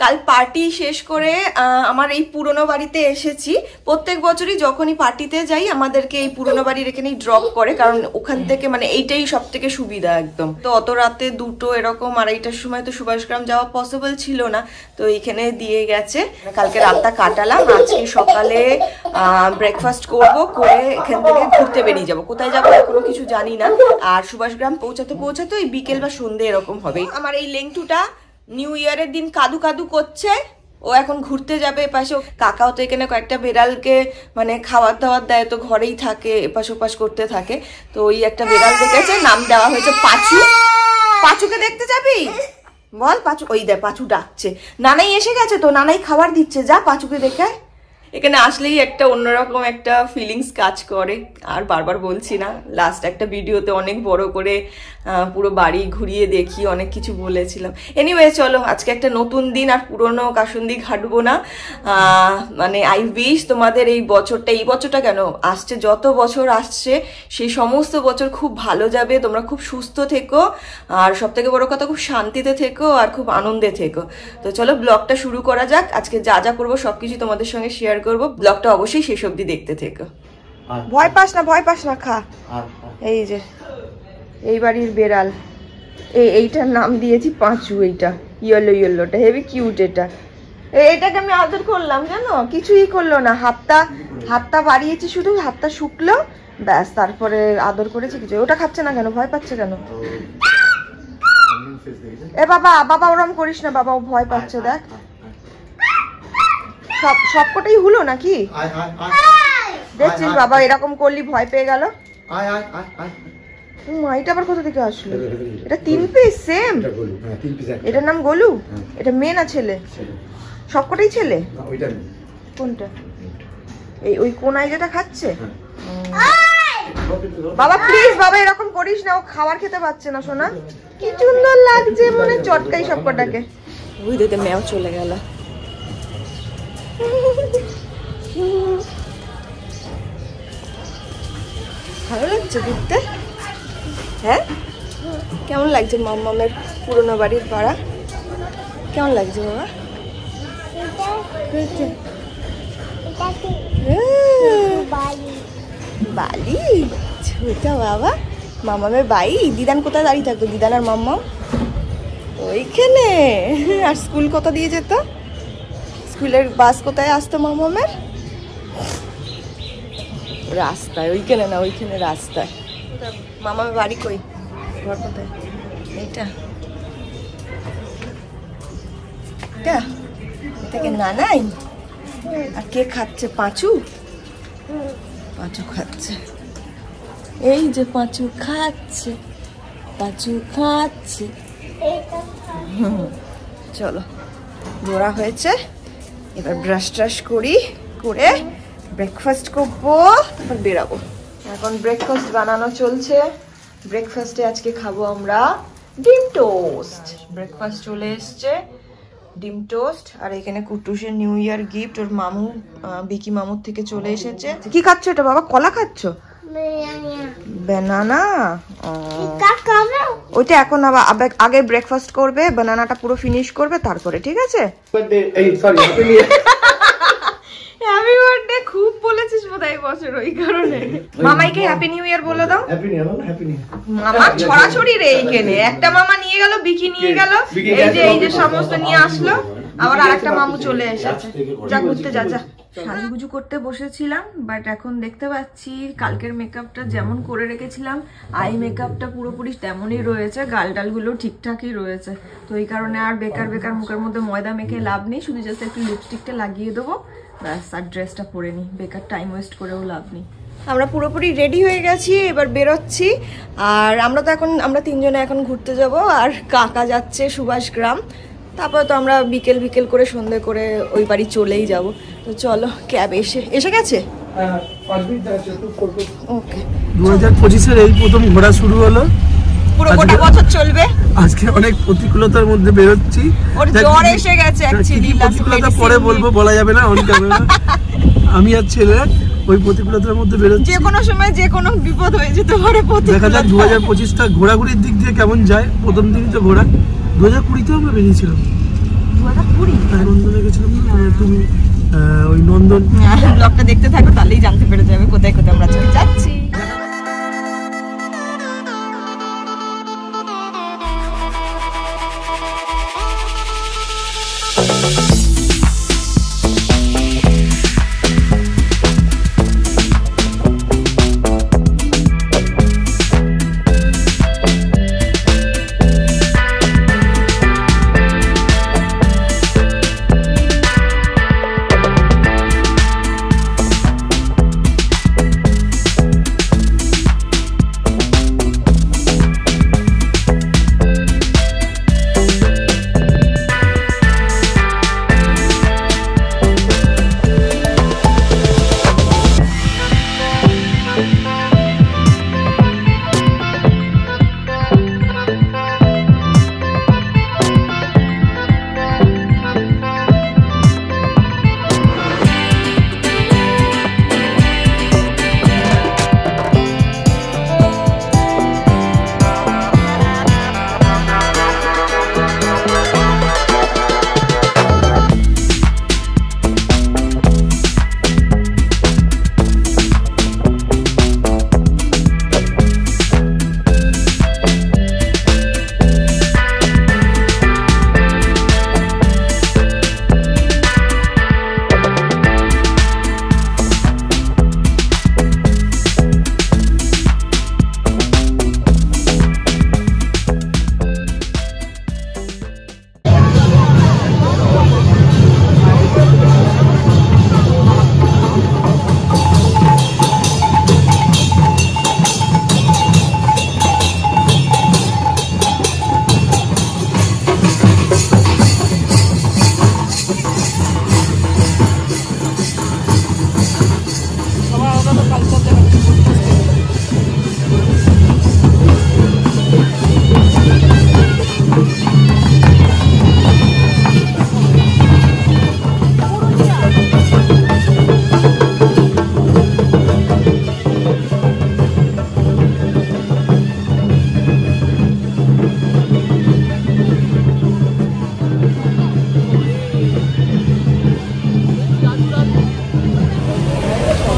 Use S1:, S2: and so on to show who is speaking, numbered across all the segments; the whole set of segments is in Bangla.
S1: কাল পার্টি শেষ করে আমার এই পুরনো বাড়িতে এসেছি। প্রত্যেক বছরই যখনই পার্টিতে যাই আমাদেরকে এই পুরনো বাড়ির এখানেই ড্রপ করে, কারণ ওখান থেকে মানে এইটাই সব থেকে সুবিধা একদম। তো অত রাতে 2টো এরকম 2:30টার সময় তো সুভাষগ্রাম যাওয়া পসিবল ছিল না, তো এইখানে দিয়ে গেছে। কালকে রাতটা কাটালাম, আজকে সকালে ব্রেকফাস্ট করব, করে এখান থেকে ঘুরতে বেরিয়ে যাব। কোথায় যাবো এখনো কিছু জানি না। আর সুভাষগ্রাম পৌঁছাতে এই বিকেল বা সন্ধ্যে এরকম হবে। আমার এই লেংটুটা নিউ ইয়ারের দিন কাদু কাদু করছে, ও এখন ঘুরতে যাবে এপাশে। কাকাও তো এখানে কয়েকটা বেড়ালকে মানে খাবার দাবার দেয়, তো ঘরেই থাকে, এপাশ ওপাশ করতে থাকে। তো ওই একটা বেড়াল দেখেছে, নাম দেওয়া হয়েছে পাঁচু। পাঁচুকে দেখতে যাবি? বল পাঁচু। ওই দেখ পাঁচু ডাকছে। নানাই এসে গেছে, তো নানাই খাবার দিচ্ছে, যা পাঁচুকে দেখে। এখানে আসলেই একটা অন্যরকম একটা ফিলিংস কাজ করে। আর বারবার বলছি না, লাস্ট একটা ভিডিওতে অনেক বড় করে পুরো বাড়ি ঘুরিয়ে দেখি, অনেক কিছু বলেছিলাম। এনিওয়ে চলো, আজকে একটা নতুন দিন, আর পুরনো কাসুন্দি ঘাটবো না। মানে আই উইশ তোমাদের এই বছরটা কেন আসছে, যত বছর আসছে সেই সমস্ত বছর খুব ভালো যাবে। তোমরা খুব সুস্থ থেকো, আর সব থেকে বড় কথা খুব শান্তিতে থেকো, আর খুব আনন্দে থেকো। তো চলো ব্লগটা শুরু করা যাক। আজকে যা যা করবো সবকিছু তোমাদের সঙ্গে শেয়ার করবো। ব্লগটা অবশ্যই শেষ অবধি দেখতে থেকো। ভয় পাস না, খা। এই যে এই বাড়ির বেড়াল, এইটার নাম দিয়েছি পাঁচু। এইটা ইয়েলোটা হেভি কিউট। এটাকে আমি আদর করলাম, জানো কিছুই করলো না। হাতটা বাড়িয়েছি, শুধু হাতটা শুকলো ব্যাস, তারপরে আদর করেছি কিছু। ওটা খাচ্ছে না কেন? ভয় পাচ্ছে কেন? এ বাবা ওরম করিস না বাবা, ও ভয় পাচ্ছে। দেখ সবকটাই হলো নাকি? দেখছিস বাবা, এরকম করলি ভয় পেয়ে গেল। এটা আবার কোথা থেকে আসলো? এটা 3 পিস সেম। এটার নাম গোলু। এটা মেয়ে না ছেলে? সবকটাই ছেলে। কোনটা? ওই কোনায় যেটা খাচ্ছে। বাবা প্লিজ বাবা, এরকম করিস না, ও খাবার খেতে পাচ্ছে না। শোনা কি সুন্দর লাগছে, মনে চটকাই সবকটাকে। ওই দিতে মেও চলে গেল। ভালো লাগছে দেখতে? হ্যাঁ, কেমন লাগছে মাম্মামের পুরনো বাড়ির পাড়া? কেমন লাগছে বাবা? বালি ছোটা বাবা, মামামের বাড়ি। দিদান কোথায় দাঁড়িয়ে থাকতো? দিদান আর মাম্মাম ওইখানে। আর স্কুল কোথা দিয়ে যেত? স্কুলের বাস কোথায় আসতো মামামের? রাস্তায়। ওইখানে না, ওইখানে রাস্তায়। মামামের বাড়ি কই? ঘর কোথায়? এটাকে নানাই। আর কে খাচ্ছে? পাঁচু খাচ্ছে। এই যে পাঁচু খাচ্ছে। চলো ঘোরা হয়েছে, এবার ব্রাশ ট্রাশ করে ব্রেকফাস্ট করবো, তারপর বেরাবো। এখন ব্রেকফাস্ট বানানো চলছে। ব্রেকফাস্টে আজকে খাবো আমরা ডিম টোস্ট। ব্রেকফাস্ট চলে এসছে, ডিম টোস্ট। আর এখানে কুটুসের নিউ ইয়ার গিফট, ওর মামু বিকি মামুর থেকে চলে এসেছে। কি খাচ্ছ এটা বাবা? কলা খাচ্ছ? ব্যানানা। ওইটা এখন আগে ব্রেকফাস্ট করবে, ব্যানানাটা পুরো ফিনিশ করবে তারপরে, ঠিক আছে? হ্যাপি বার্থডে খুব বলেছিস বোধহয় বছর, ওই কারণে। মামাইকে হ্যাপি নিউ ইয়ার বলে দাও। মামা ছড়াছড়ি রে এইখানে। একটা মামা নিয়ে গেল, বিকি নিয়ে গেল, এই যে সমস্ত নিয়ে আসলো। আবার আরেকটা মামু চলে এসেছে। যা ঘুরতে যা। সাজুগুজু করতে বসেছিলাম, বাট এখন দেখতে পাচ্ছি কালকের মেকআপটা যেমন করে রেখেছিলাম, আই মেকআপটা পুরোপুরি তেমনই রয়েছে, গালটালগুলো ঠিকঠাকই রয়েছে। তো এই কারণে আর বেকার মুখের মধ্যে ময়দা মেখে লাভ নেই, শুধু জাস্ট একটু লিপস্টিকটা লাগিয়ে দেবো ব্যাস, আর ড্রেসটা পরে নিই। বেকার টাইম ওয়েস্ট করেও লাভ নেই। আমরা পুরোপুরি রেডি হয়ে গেছি, এবার বেরোচ্ছি। আর আমরা 3জনে এখন ঘুরতে যাব, আর কাকা যাচ্ছে সুভাষগ্রাম। তারপর তো আমরা বিকেল করে সন্ধ্যে করে ওই বাড়ি চলেই যাব। তো চলো, ক্যাব এসে গেছে। ওকে,
S2: 2025-এর এই প্রথম ঘোরা শুরু হলো,
S1: পুরো গোটা বছর চলবে।
S2: আজকে অনেক প্রতিকূলতার মধ্যে বেরোচ্ছি।
S1: ওর জ্বর এসে গেছে অ্যাকচুয়ালি,
S2: প্রতিকূলতা পরে বলবো, বলা যাবে না অন ক্যামেরা। আমি আর ছেলে ওই প্রতিকূলতার মধ্যে বেরোচ্ছি।
S1: যে কোনো সময় যে কোনো বিপদ হয়ে যেতে পারে।
S2: দেখা যাক 2025টা ঘোরাঘুরির দিক দিয়ে কেমন যায়। প্রথম দিনই তো ঘোরা। 2020-তেও আমরা বেরিয়েছিলাম।
S1: 2020
S2: নন্দনে গেছিলাম না তুমি ওই নন্দন।
S1: ব্লগটা দেখতে থাকো তাহলেই জানতে পেরে যাবে কোথায় কোথায় আমরা যাচ্ছি।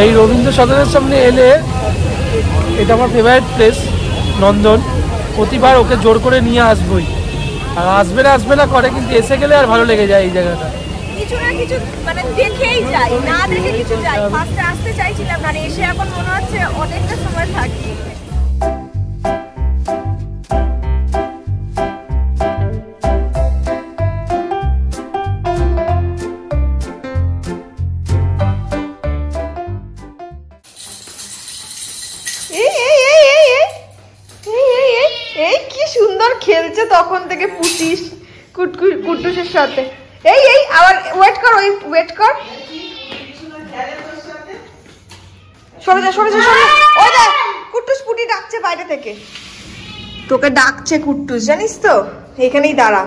S2: এই রবীন্দ্র সদনের সামনে এলে এটা আমার ফেভারিট প্লেস নন্দন। প্রতিবার ওকে জোর করে নিয়ে আসবোই, আর আসবে না করে, কিন্তু এসে গেলে আর ভালো লেগে যায় এই জায়গাটা।
S1: কিছু না কিছু মানে দেখেই যাই, না দেখে কিছু যাই। ফার্স্টে আসতে চাইছিলাম না, এসে এখন মনে হচ্ছে অনেকটা সময় থাকি। এই কি সুন্দর খেলছে তখন থেকে পুটিস কুট্টুসের সাথে। এই আবার ওয়েট কর সরে যা। ওই দেখ কুট্টুস পুটি ডাকছে বাইরে থেকে, তোকে ডাকছে কুট্টুস, জানিস তো? এখানেই দাঁড়া।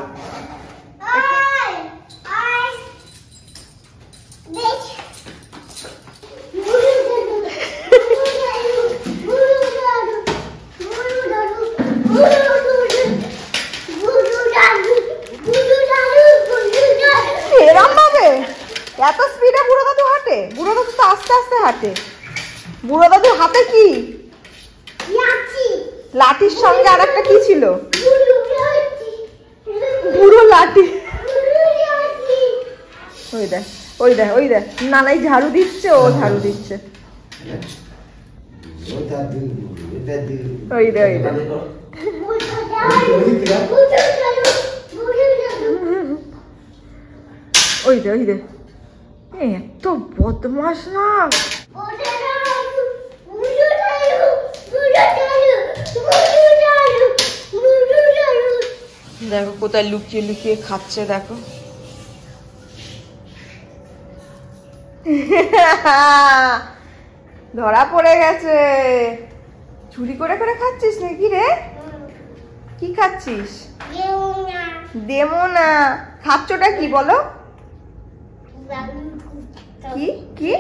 S1: এত স্পিডে বুড়ো দাদু হাঁটে? বুড়ো দাদু তো আস্তে আস্তে হাঁটে। বুড়ো দাদু হাতে কি? লাঠির সঙ্গে আর একটা কি ছিল? বুড়ো লাঠি। ওই দেখ নালাই ঝাড়ু দিচ্ছে, ও ঝাড়ু দিচ্ছে। ওই দে এত বদমাস না। দেখো কোথায় লুকিয়ে লুকিয়ে খাচ্ছে, দেখো। ধরা পড়ে গেছে। চুরি করে করে খাচ্ছিস নাকি রে? কি খাচ্ছিস? দেমো না। খাচ্ছটা কি বলো? কি কি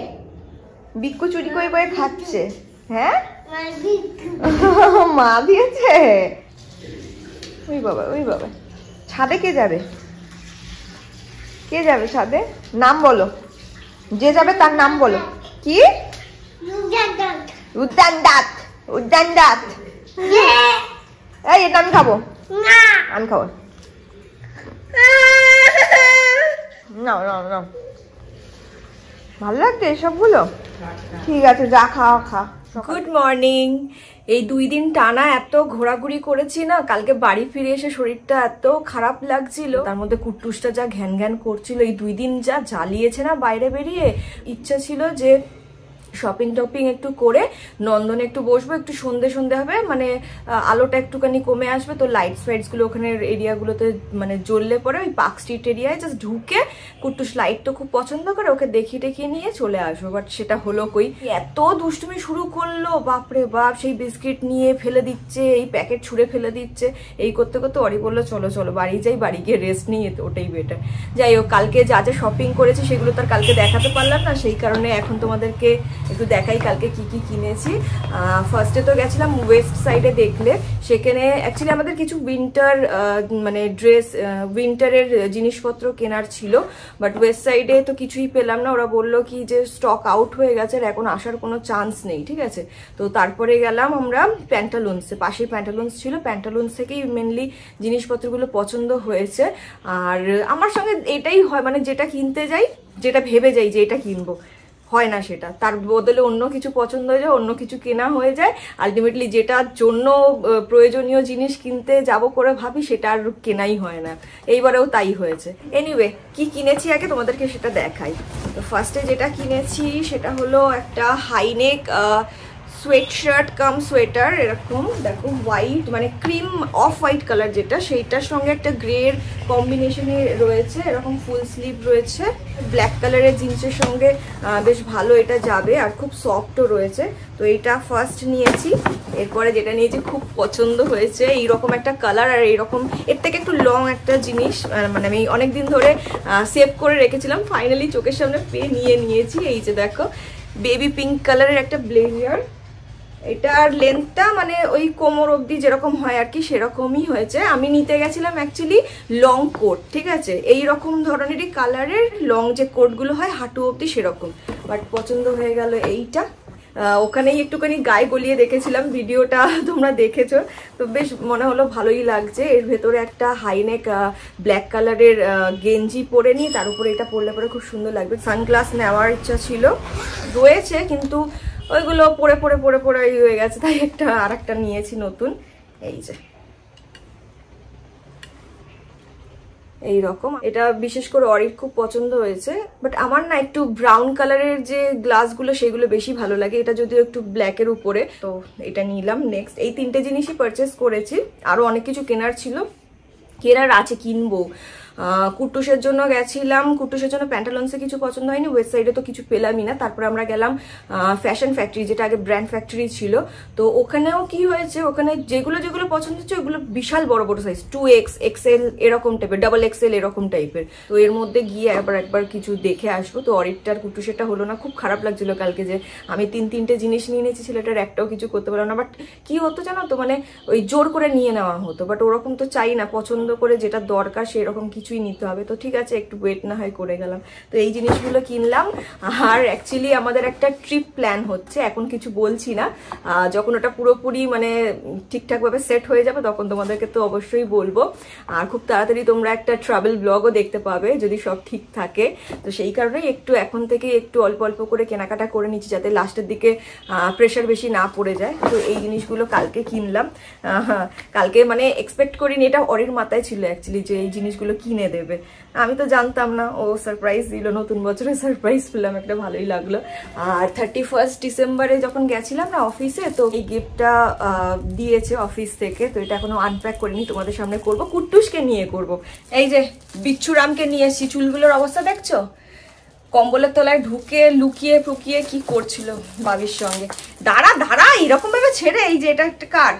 S1: বিক্কু চুরি করে করে খাচ্ছে? হ্যাঁ, মা দিয়েছে। ওই বাবা ছাদে কে যাবে? কে যাবে সাথে? নাম বলো, যে যাবে তার নাম বলো। কি? উদ্যান দাঁত। উদ্যান দাঁত। এই এটা আমি খাবো। আমি খাবো। নাও নাও নাও, ভালো লাগছে এসবগুলো? ঠিক আছে, যা খাওয়া খা। Good morning. এই 2 দিন টানা এত ঘোরাঘুরি করেছি না, কালকে বাড়ি ফিরে এসে শরীরটা এত খারাপ লাগছিল, তার মধ্যে কুট্টুসটা যা ঘ্যান ঘ্যান করছিল, এই 2 দিন যা জ্বালিয়েছে না বাইরে বেরিয়ে। ইচ্ছা ছিল যে শপিং টপিং একটু করে নন্দনে একটু বসবো, একটু সন্ধে সন্ধে হবে, মানে আলোটা একটুখানি কমে আসবে, তো লাইটস ফাইটস গুলো ওখানে এরিয়াগুলোতে মানে জ্বললে পরে ওই পার্ক স্ট্রিট এরিয়ায় জাস্ট ঢুকে, কুট্টুস লাইট তো খুব পছন্দ করে, ওকে দেখিয়ে টেখিয়ে নিয়ে চলে আসবো। বাট সেটা হলো কই, এত দুষ্টুমি শুরু করলো, বাপরে বাপ, সেই বিস্কিট নিয়ে ফেলে দিচ্ছে, এই প্যাকেট ছুঁড়ে ফেলে দিচ্ছে, এই করতে করতে অরি বললো চলো চলো বাড়ি যাই, বাড়ি গিয়ে রেস্ট নিয়ে, ওটাই বেটার। যাই হোক, কালকে যা যা শপিং করেছি সেগুলো তার কালকে দেখাতে পারলাম না, সেই কারণে এখন তোমাদেরকে একটু দেখাই কালকে কি কি কিনেছি। ফার্স্টে তো গেছিলাম ওয়েস্ট সাইডে, দেখলে সেখানে অ্যাকচুয়ালি আমাদের কিছু উইন্টার মানে ড্রেস, উইন্টারের জিনিসপত্র কেনার ছিল, বাট ওয়েস্ট সাইডে তো কিছুই পেলাম না। ওরা বললো কি যে স্টক আউট হয়ে গেছে, আর এখন আসার কোনো চান্স নেই, ঠিক আছে। তো তারপরে গেলাম আমরা প্যান্টালুন্সে, পাশেই প্যান্টালুন্স ছিল, প্যান্টালুন্স থেকেই মেনলি জিনিসপত্রগুলো পছন্দ হয়েছে। আর আমার সঙ্গে এটাই হয়, মানে যেটা কিনতে যাই, যেটা ভেবে যাই যে এটা কিনবো, হয় না সেটা, তার বদলে অন্য কিছু পছন্দ হয়ে যায়, অন্য কিছু কেনা হয়ে যায়। আলটিমেটলি যেটার জন্য প্রয়োজনীয় জিনিস কিনতে যাব করে ভাবি, সেটা আর কেনাই হয় না। এইবারেও তাই হয়েছে। এনিওয়ে, কি কিনেছি আগে তোমাদেরকে সেটা দেখাই। তো ফার্স্টে যেটা কিনেছি সেটা হলো একটা হাইনেক সোয়েট শার্ট কাম সোয়েটার, এরকম দেখো হোয়াইট, মানে ক্রিম অফ হোয়াইট কালার যেটা, সেইটার সঙ্গে একটা গ্রের কম্বিনেশনে রয়েছে, এরকম ফুল স্লিভ রয়েছে, ব্ল্যাক কালারের জিন্সের সঙ্গে বেশ ভালো এটা যাবে, আর খুব সফটও রয়েছে। তো এটা ফার্স্ট নিয়েছি। এরপরে যেটা নিয়েছি খুব পছন্দ হয়েছে, এইরকম একটা কালার, আর এইরকম এর থেকে একটু লং একটা জিনিস, মানে আমি অনেকদিন ধরে সেভ করে রেখেছিলাম, ফাইনালি চোখের সামনে পেয়ে নিয়েছি। এই যে দেখো, বেবি পিঙ্ক কালারের একটা ব্লেজার, এটার লেন্থটা মানে ওই কোমর অবধি যেরকম হয় আর কি, সেরকমই হয়েছে। আমি নিতে গেছিলাম অ্যাকচুয়ালি লং কোট, ঠিক আছে, এই রকম ধরনেরই কালারের লং যে কোটগুলো হয় হাঁটু অবধি সেরকম, বাট পছন্দ হয়ে গেল এইটা। ওখানেই একটুখানি গায়ে গলিয়ে দেখেছিলাম, ভিডিওটা তোমরা দেখেছো, তো বেশ মনে হলো ভালোই লাগছে। এর ভেতরে একটা হাইনেক ব্ল্যাক কালারের গেঞ্জি পরে নিই, তার উপরে এটা পরলে পরে খুব সুন্দর লাগবে। সানগ্লাস নেওয়ার ইচ্ছা ছিল, রয়েছে, কিন্তু ওইগুলো পরে পরে পরে পরে হয়ে গেছে, তাই আর একটা নিয়েছি নতুন। এই যে এইরকম, এটা বিশেষ করে অরির খুব পছন্দ হয়েছে, বাট আমার না একটু ব্রাউন কালারের যে গ্লাসগুলো সেগুলো বেশি ভালো লাগে, এটা যদিও একটু ব্ল্যাকের উপরে, তো এটা নিলাম। নেক্সট এই 3টে জিনিসই পারচেস করেছি, আরো অনেক কিছু কেনার ছিল, কেনার আছে, কিনবো। কুট্টুসের জন্য গেছিলাম, কুট্টুসের জন্য প্যান্টালুন্সে কিছু পছন্দ হয়নি, ওয়েস্ট সাইডে তো কিছু পেলামই না। তারপরে আমরা গেলাম ফ্যাশন ফ্যাক্টরি, যেটা আগে ব্র্যান্ড ফ্যাক্টরি ছিল। তো ওখানেও কি হয়েছে, ওখানে যেগুলো যেগুলো পছন্দ হচ্ছে ওগুলো বিশাল বড় বড় সাইজ, 2X, XL এরকম টাইপের, ডাবল XL এরকম টাইপের। তো এর মধ্যে গিয়ে একবার কিছু দেখে আসবো। তো অরিটটার কুট্টুসেরটা হলো না, খুব খারাপ লাগছিল কালকে যে আমি 3টে জিনিস নিয়ে নিয়েছি, ছেলেটার একটাও কিছু করতে পারলাম না। বাট কি হতো জানো তো, মানে ওই জোর করে নিয়ে নেওয়া হতো, বাট ওরকম তো চাই না, পছন্দ করে যেটা দরকার সেরকম কিছুই নিতে হবে। তো ঠিক আছে, একটু ওয়েট না হয় করে গেলাম। তো এই জিনিসগুলো কিনলাম। আর অ্যাকচুয়ালি আমাদের একটা ট্রিপ প্ল্যান হচ্ছে, এখন কিছু বলছি না, যখন ওটা পুরোপুরি মানে ঠিকঠাকভাবে সেট হয়ে যাবে তখন তোমাদেরকে তো অবশ্যই বলবো। আর খুব তাড়াতাড়ি তোমরা একটা ট্রাভেল ব্লগও দেখতে পাবে যদি সব ঠিক থাকে। তো সেই কারণেই একটু এখন থেকে একটু অল্প অল্প করে কেনাকাটা করে নিচ্ছি, যাতে লাস্টের দিকে প্রেশার বেশি না পড়ে যায়। তো এই জিনিসগুলো কালকে কিনলাম, কালকে মানে এক্সপেক্ট করিনি, এটা অরির মাথায় ছিল অ্যাকচুয়ালি যে এই জিনিসগুলো কিনে দেবে, আমি তো জানতাম না, ও সারপ্রাইজ দিল, নতুন বছরে সারপ্রাইজ পেলাম, একটা ভালোই লাগলো। আর 31 ডিসেম্বরে যখন গেছিলাম না অফিসে, তো এই গিফটটা দিয়েছে অফিস থেকে, তো এটা এখনো আনপ্যাক করিনি, তোমাদের সামনে করব, কুট্টুসকে নিয়ে করব। এই যে বিচ্ছুরামকে নিয়ে এসেছি, চুলগুলোর অবস্থা দেখছো, কম্বলের তলায় ঢুকে লুকিয়ে ফুকিয়ে কি করছিল বাবির সঙ্গে। দাঁড়া দাঁড়া, এরকম ভাবে ছেড়ে, এই যে এটা একটা কার,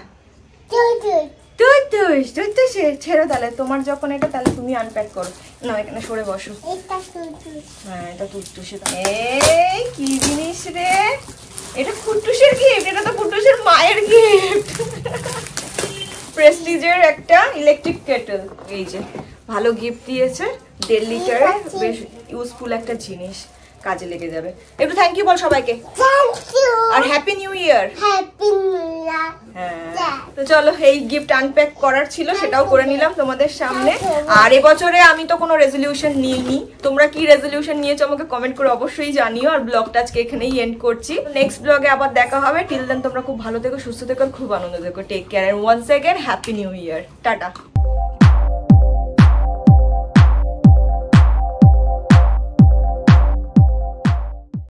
S1: ছেড়ে, তাহলে তোমার যখন এটা, তাহলে তুমি আনপ্যাক করো না, এখানে সরে বসো। হ্যাঁ, এটা কুট্টুসের। এই কি জিনিস রে, এটা কুট্টুসের গিফট, এটা তো কুট্টুসের মায়ের গিফট। প্রেস্টিজের একটা ইলেকট্রিক কেটল, এই যে ভালো গিফট দিয়েছে, 1.5 লিটারের বেশ ইউজফুল একটা জিনিস, কাজে লেগে যাবে। একটু থ্যাংক ইউ বল সবাইকে। আর হ্যাপি নিউ ইয়ার। হ্যাঁ, তো চলো এই গিফট আনপ্যাক করার ছিল, সেটাও করে নিলাম তোমাদের সামনে। আর এবছরে আমি তো কোনো রেজলিউশন নিইনি, তোমরা কি রেজলিউশন নিয়েছো আমাকে কমেন্ট করে অবশ্যই জানিও। আর ব্লগটা আজকে এখানেই এন্ড করছি, নেক্সট ব্লগে আবার দেখা হবে। টিল দেন তোমরা খুব ভালো থেকো, সুস্থ থেকো, খুব আনন্দ থেকো। Take care, and once again happy new year. Tata.